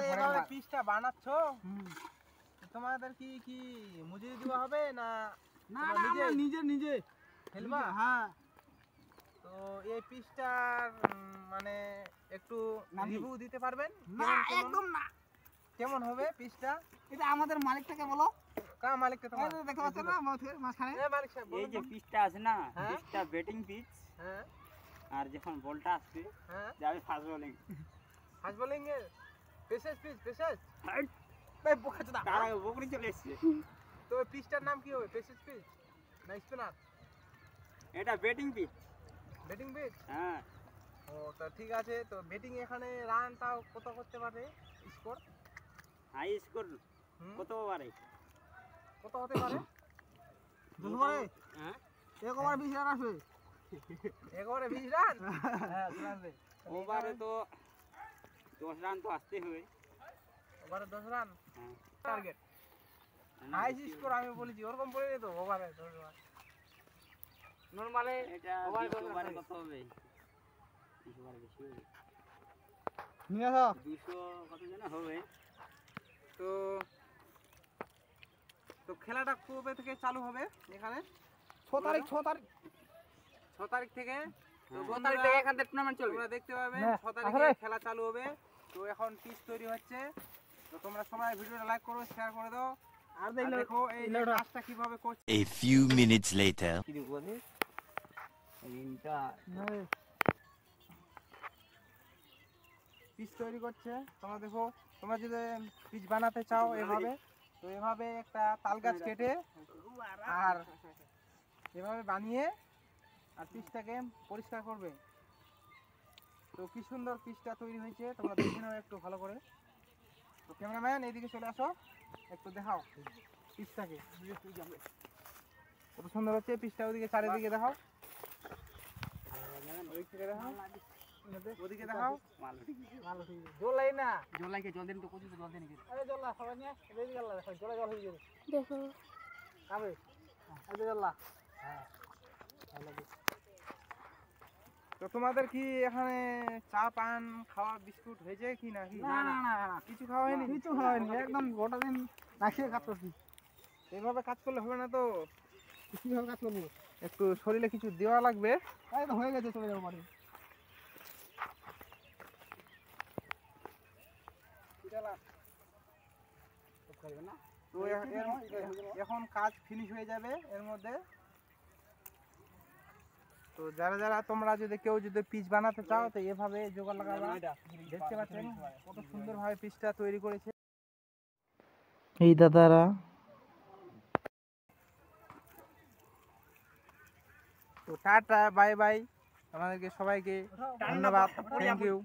এভাবে পিসটা বানাচ্ছো, তোমাদের কি কি মজুরি দেওয়া হবে না? না নিজে নিজে ফেলবা? হ্যাঁ। তো এই পিসটার মানে একটু রিভিউ দিতে পারবেন? না একদম না। কেমন হবে পিসটা? এটা আমাদের মালিকটাকে বলো। কার মালিককে তোমার? এই দেখতে পাচ্ছ না মাঝখানে? মালিক সাহেব এই যে পিচটা আছে না, পিচটা ব্যাটিং পিচ। হ্যাঁ। আর যখন বলটা আসবে যাবে ফাস্ট বোলিং। ফাস্ট বোলিং এ পেসেজ পিচ, পেসেজ। এই বোকাচোদা। তার আগে বকরি চলে এসেছে। তো পিচটার নাম কি হবে? পেসেজ পিচ না স্পিনার? এটা ব্যাটিং পিচ। Batting pitch? হ্যাঁ। ও তো ঠিক আছে। তো ব্যাটিং এখানে রান তাও কত করতে পারে স্কোর? হাই স্কোর কত পারে? কত হতে পারে? 10 ওভারে হ্যাঁ 1 ওভারে 20 রান আসবে। 1 ওভারে 20 রান? হ্যাঁ শুনাবে। ওভারে তো 10 রান তো আসতে হবে। ওভারে 10 রান হ্যাঁ টার্গেট। হাই স্কোর আমি বলেছি ওরকম বলে তো ওভারে 10 রান। নরমালে এটা ওভারে কত হবে? 20 ওভারে বেশি হবে। নিয়ে আসো। 200 কত যেন হবে। তো তো খেলাটা কবে থেকে চালু হবে এখানে? 6 তারিখ 6 তারিখ থেকে। তো 6 বন্ধুরা, তারিখ থেকে এখান থেকে টুর্নামেন্ট চলবে। তোমরা দেখতে পাবে হ্যাঁ, 6 তারিখে খেলা চালু হবে। তো এখন পিচ তৈরি হচ্ছে। তো তোমরা সবাই ভিডিওটা লাইক করো, শেয়ার করে দাও। আর দেখো এই কাজটা কিভাবে করছে। A few minutes later. কি দিব বলি? এইটা পিচ তৈরি করছে। তোমরা দেখো, তোমরা যদি পিচ বানাতে চাও এভাবে, তো এভাবে একটা তাল গাছ কেটে আর এভাবে বানিয়ে আর পিচটাকে পরিষ্কার করবে। তো কি সুন্দর পিচটা তৈরি হয়েছে, তোমরা দেখে নাও একটু ভালো করে। তো ক্যামেরাম্যান এইদিকে চলে আসো, একটু দেখাও পিচটাকে কত সুন্দর হচ্ছে। পিচটা ওদিকে চারিদিকে দেখাও, ওদিক থেকে দেখাও, ওদিকে দেখাও। জল লাই না, জল লাগে, জল দেন তো কচু জল দেন কি? আরে জল না সবাই নিয়ে এদিকে আল্লাহ দেখো, জলে জল হয়ে যাবে। দেখো খাবে এদিকে আল্লাহ। হ্যাঁ তো তোমাদের কি এখানে চা পান খাওয়া বিস্কুট হয়েছে কি নাকি? না না না কিছু খাওয়া হয়নি? কিছু হয়নি, একদম গোটা দিন রাখিয়ে কাজ করছি। এইভাবে কাজ করলে হবে না তো, কিভাবে কাজ করবো? একটু শরীরে কিছু দেওয়া লাগবে। এই তো হয়ে গেছে, চলে যাবো বাড়ি। তো এখন কাজ ফিনিশ হয়ে যাবে এর মধ্যে। তো যারা যারা তোমরা যদি কেউ যদি পিচ বানাতে চাও তো এভাবে জোগাড় লাগাবা। দেখতে পাচ্ছেন কত সুন্দরভাবে পিচটা তৈরি করেছে এই দাদারা। তো টাটা বাই বাই, আমাদেরকে সবাইকে ধন্যবাদ, থ্যাংক ইউ।